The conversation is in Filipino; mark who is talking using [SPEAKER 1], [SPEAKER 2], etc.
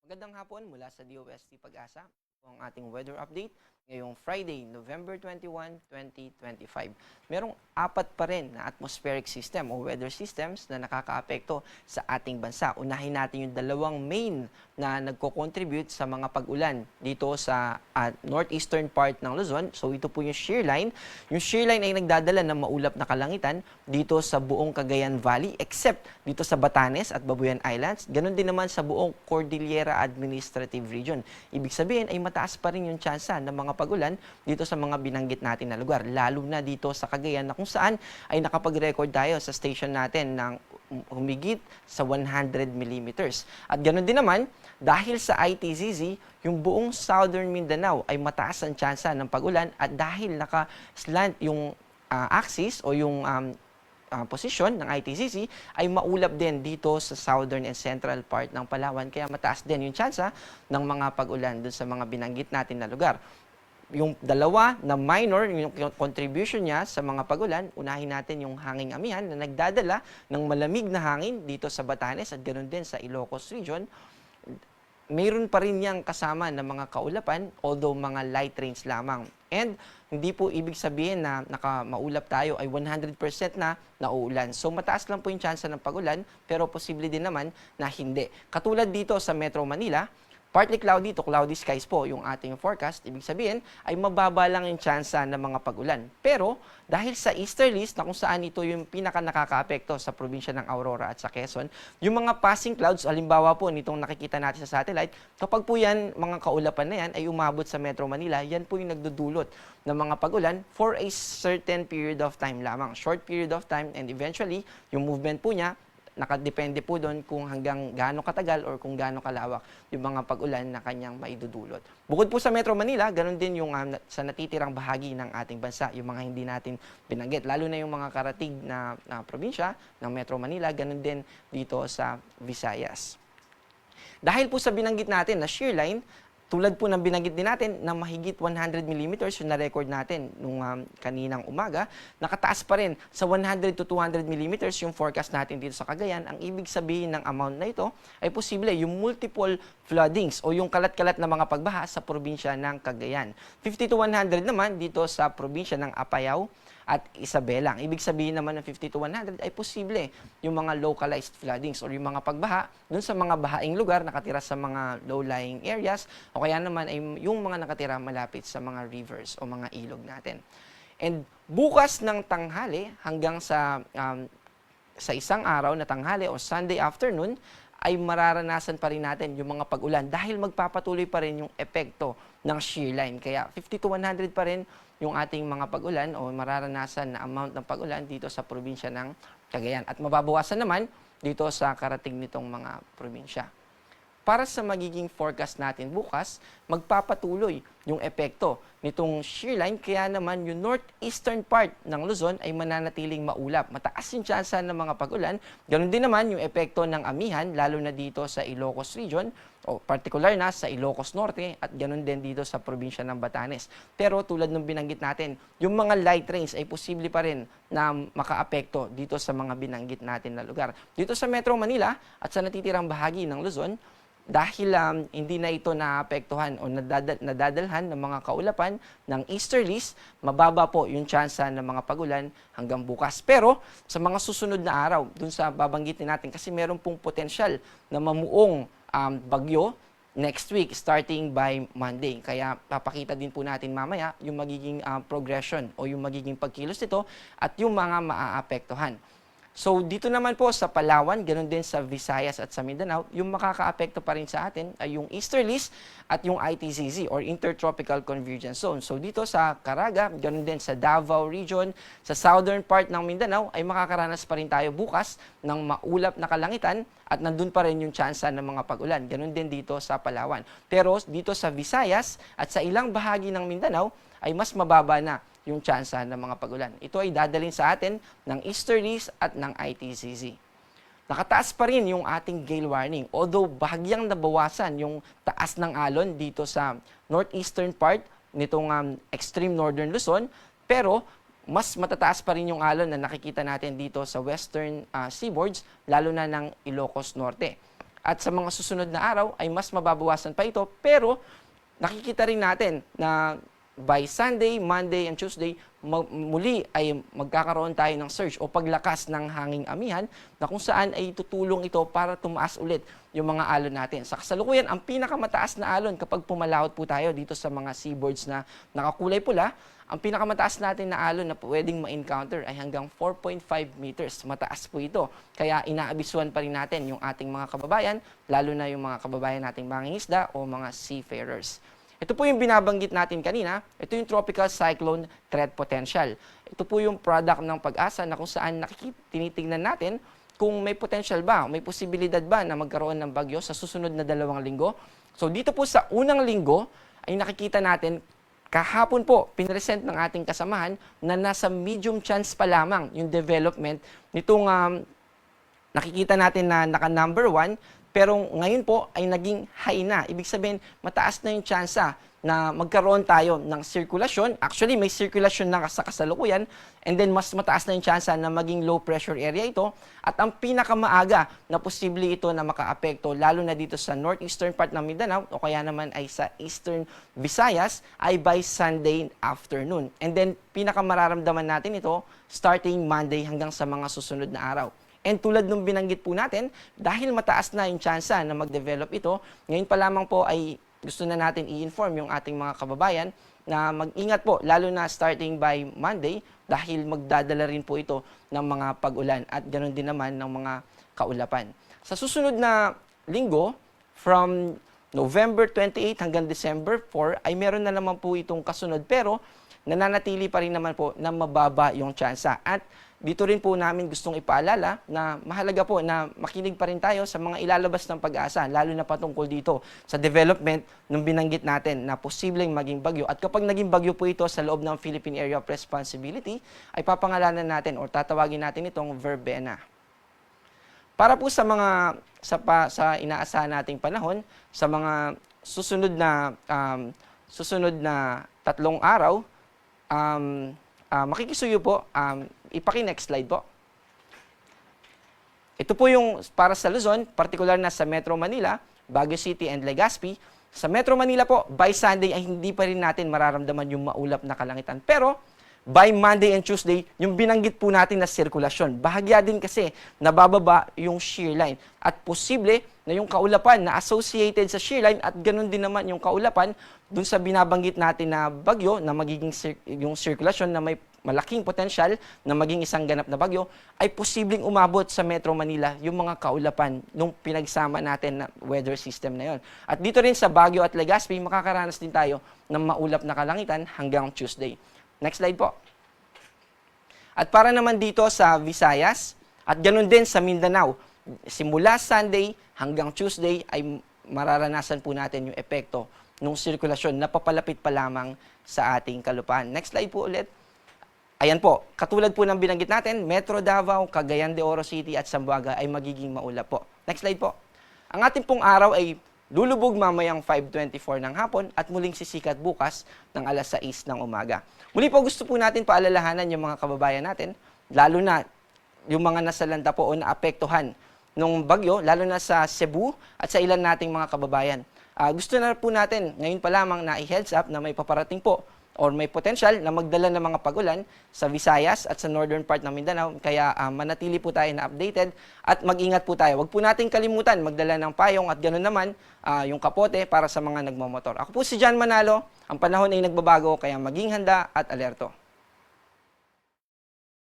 [SPEAKER 1] Magandang hapon mula sa DOST Pag-asa. Ito ang ating weather update ngayong Friday, November 21, 2025. Merong apat pa rin na atmospheric system o weather systems na nakakaapekto sa ating bansa. Unahin natin yung dalawang main na nagko-contribute sa mga pag-ulan dito sa northeastern part ng Luzon. So ito po yung shear line. Yung shear line ay nagdadala ng maulap na kalangitan dito sa buong Cagayan Valley except dito sa Batanes at Babuyan Islands. Ganon din naman sa buong Cordillera Administrative Region. Ibig sabihin ay mataas pa rin yung tsansa ng mga pag-ulan dito sa mga binanggit natin na lugar. Lalo na dito sa Cagayan na kung saan ay nakapag-record tayo sa station natin ng humigit sa 100 millimeters. At ganoon din naman, dahil sa ITZZ, yung buong Southern Mindanao ay mataas ang tsansa ng pag-ulan at dahil naka-slant yung axis o yung posisyon ng ITCC ay maulap din dito sa southern and central part ng Palawan. Kaya mataas din yung tsansa ng mga pag-ulan dun sa mga binanggit natin na lugar. Yung dalawa na minor, yung contribution niya sa mga pag-ulan, unahin natin yung hanging amihan na nagdadala ng malamig na hangin dito sa Batanes at ganoon din sa Ilocos Region. Mayroon pa rin niyang kasama ng mga kaulapan, although mga light rains lamang. And hindi po ibig sabihin na maulap tayo ay 100% na nauulan. So mataas lang po yung tsansa ng pag-ulan, pero posible din naman na hindi. Katulad dito sa Metro Manila, partly cloudy to cloudy skies po yung ating forecast. Ibig sabihin ay mababa lang yung tsansa ng mga pag-ulan. Pero dahil sa easterlies na kung saan ito yung pinaka nakakaapekto sa probinsya ng Aurora at sa Quezon, yung mga passing clouds, halimbawa po nitong nakikita natin sa satellite, kapag po yan, mga kaulapan na yan, ay umabot sa Metro Manila, yan po yung nagdudulot ng mga pag-ulan for a certain period of time lamang. Short period of time and eventually, yung movement po niya, nakadepende po doon kung hanggang gaano katagal or kung gaano kalawak yung mga pag-ulan na kanyang maidudulot. Bukod po sa Metro Manila, ganun din yung sa natitirang bahagi ng ating bansa, yung mga hindi natin binanggit. Lalo na yung mga karatig na probinsya ng Metro Manila, ganun din dito sa Visayas. Dahil po sa binanggit natin na shear line, tulad po ng binanggit din natin na mahigit 100 millimeters yung na-record natin nung kaninang umaga, nakataas pa rin sa 100 to 200 millimeters yung forecast natin dito sa Cagayan. Ang ibig sabihin ng amount na ito ay posible yung multiple floodings o yung kalat-kalat na mga pagbaha sa probinsya ng Cagayan. 50 to 100 naman dito sa probinsya ng Apayao at Isabela. Ang ibig sabihin naman ng 50 to 100 ay posible yung mga localized floodings or yung mga pagbaha dun sa mga bahaing lugar nakatira sa mga low-lying areas o kaya naman ay yung mga nakatira malapit sa mga rivers o mga ilog natin. And bukas ng tanghali hanggang sa isang araw na tanghali o Sunday afternoon ay mararanasan pa rin natin yung mga pag-ulan dahil magpapatuloy pa rin yung epekto ng shear line. Kaya 50 to 100 pa rin yung ating mga pag-ulan o mararanasan na amount ng pag-ulan dito sa probinsya ng Cagayan. At mababawasan naman dito sa karating nitong mga probinsya. Para sa magiging forecast natin bukas, magpapatuloy yung epekto nitong shear line, kaya naman yung northeastern part ng Luzon ay mananatiling maulap. Mataas yung tsansa ng mga pag-ulan. Ganon din naman yung epekto ng amihan, lalo na dito sa Ilocos Region, o particular na sa Ilocos Norte, at ganon din dito sa probinsya ng Batanes. Pero tulad ng binanggit natin, yung mga light rains ay posible pa rin na makaapekto dito sa mga binanggit natin na lugar. Dito sa Metro Manila at sa natitirang bahagi ng Luzon, dahil hindi na ito naapektuhan o nadadalhan ng mga kaulapan ng easterlies, mababa po yung tsansa ng mga pag-ulan hanggang bukas. Pero sa mga susunod na araw, dun sa babanggitin natin, kasi meron pong potensyal na mamuong bagyo next week starting by Monday. Kaya papakita din po natin mamaya yung magiging progression o yung magiging pagkilos nito at yung mga maaapektuhan. So dito naman po sa Palawan, ganoon din sa Visayas at sa Mindanao, yung makakaapekto pa rin sa atin ay yung easterlies at yung ITCZ or Intertropical Convergence Zone. So dito sa Caraga, ganoon din sa Davao Region, sa southern part ng Mindanao ay makakaranas pa rin tayo bukas ng maulap na kalangitan at nandun pa rin yung tsansa ng mga pag-ulan. Ganoon din dito sa Palawan. Pero dito sa Visayas at sa ilang bahagi ng Mindanao ay mas mababa na yung tsansa ng mga pag-ulan. Ito ay dadalhin sa atin ng easterlies at ng ITCZ. Nakataas pa rin yung ating gale warning. Although bahagyang nabawasan yung taas ng alon dito sa northeastern part nitong extreme northern Luzon, pero mas matataas pa rin yung alon na nakikita natin dito sa western seaboards, lalo na ng Ilocos Norte. At sa mga susunod na araw ay mas mababawasan pa ito, pero nakikita rin natin na by Sunday, Monday, and Tuesday, muli ay magkakaroon tayo ng surge o paglakas ng hanging amihan na kung saan ay tutulong ito para tumaas ulit yung mga alon natin. Sa kasalukuyan, ang pinakamataas na alon kapag pumalawot po tayo dito sa mga seaboards na nakakulay pula, ang pinakamataas natin na alon na pwedeng ma-encounter ay hanggang 4.5 meters. Mataas po ito. Kaya inaabisuhan pa rin natin yung ating mga kababayan, lalo na yung mga kababayan nating mangingisda o mga seafarers. Ito po yung binabanggit natin kanina. Ito yung tropical cyclone threat potential. Ito po yung product ng Pag-asa na kung saan tinitingnan natin kung may potential ba, may posibilidad ba na magkaroon ng bagyo sa susunod na 2 linggo. So dito po sa unang linggo ay nakikita natin kahapon po pinresent ng ating kasamahan na nasa medium chance pa lamang yung development nitong nakikita natin na naka number 1. Pero ngayon po ay naging high na. Ibig sabihin, mataas na yung tsansa na magkaroon tayo ng sirkulasyon. Actually, may sirkulasyon na sa kasalukuyan. And then, mas mataas na yung tsansa na maging low pressure area ito. At ang pinakamaaga na posible ito na makaapekto, lalo na dito sa northeastern part ng Mindanao o kaya naman ay sa eastern Visayas, ay by Sunday afternoon. And then, pinakamararamdaman natin ito starting Monday hanggang sa mga susunod na araw. And tulad nung binanggit po natin, dahil mataas na yung tsansa na mag-develop ito, ngayon pa lamang po ay gusto na natin i-inform yung ating mga kababayan na mag-ingat po, lalo na starting by Monday, dahil magdadala rin po ito ng mga pag-ulan at ganoon din naman ng mga kaulapan. Sa susunod na linggo, from November 28 hanggang December 4, ay meron na naman po itong kasunod, pero nananatili pa rin naman po na mababa yung tsansa. At dito rin po namin gustong ipaalala na mahalaga po na makinig pa rin tayo sa mga ilalabas ng Pag-asa, lalo na patungkol dito sa development ng binanggit natin na posibleng maging bagyo. At kapag naging bagyo po ito sa loob ng Philippine Area of Responsibility, ay papangalanan natin o tatawagin natin itong verbena. Para po sa mga sa inaasahan nating panahon, sa mga susunod na 3 araw, makikisuyo po, ipaki-next slide po. Ito po yung para sa Luzon, particular na sa Metro Manila, Baguio City and Legazpi. Sa Metro Manila po, by Sunday ay hindi pa rin natin mararamdaman yung maulap na kalangitan. Pero by Monday and Tuesday, yung binanggit po natin na sirkulasyon. Bahagya din kasi nabababa yung shear line. At posible na yung kaulapan na associated sa shear line at ganun din naman yung kaulapan dun sa binabanggit natin na bagyo na magiging yung sirkulasyon na may malaking potensyal na maging isang ganap na bagyo, ay posibleng umabot sa Metro Manila yung mga kaulapan nung pinagsama natin na weather system na yon. At dito rin sa Baguio at Legazpi, makakaranas din tayo ng maulap na kalangitan hanggang Tuesday. Next slide po. At para naman dito sa Visayas, at ganun din sa Mindanao, simula Sunday hanggang Tuesday ay mararanasan po natin yung epekto ng sirkulasyon na papalapit pa lamang sa ating kalupaan. Next slide po ulit. Ayan po, katulad po ng binanggit natin, Metro Davao, Cagayan de Oro City at Zamboanga ay magiging maulap po. Next slide po. Ang ating pong araw ay lulubog mamayang 5:24 ng hapon at muling sisikat bukas ng alas 6 ng umaga. Muli po gusto po natin paalalahanan yung mga kababayan natin, lalo na yung mga nasalanta po o naapektuhan ng bagyo, lalo na sa Cebu at sa ilan nating mga kababayan. Gusto na po natin ngayon pa lamang na i-heads up na may paparating po or may potential na magdala ng mga pag-ulan sa Visayas at sa northern part ng Mindanao. Kaya manatili po tayo na updated at mag-ingat po tayo. Huwag po natin kalimutan magdala ng payong at ganoon naman yung kapote para sa mga nagmamotor. Ako po si John Manalo. Ang panahon ay nagbabago kaya maging handa at alerto.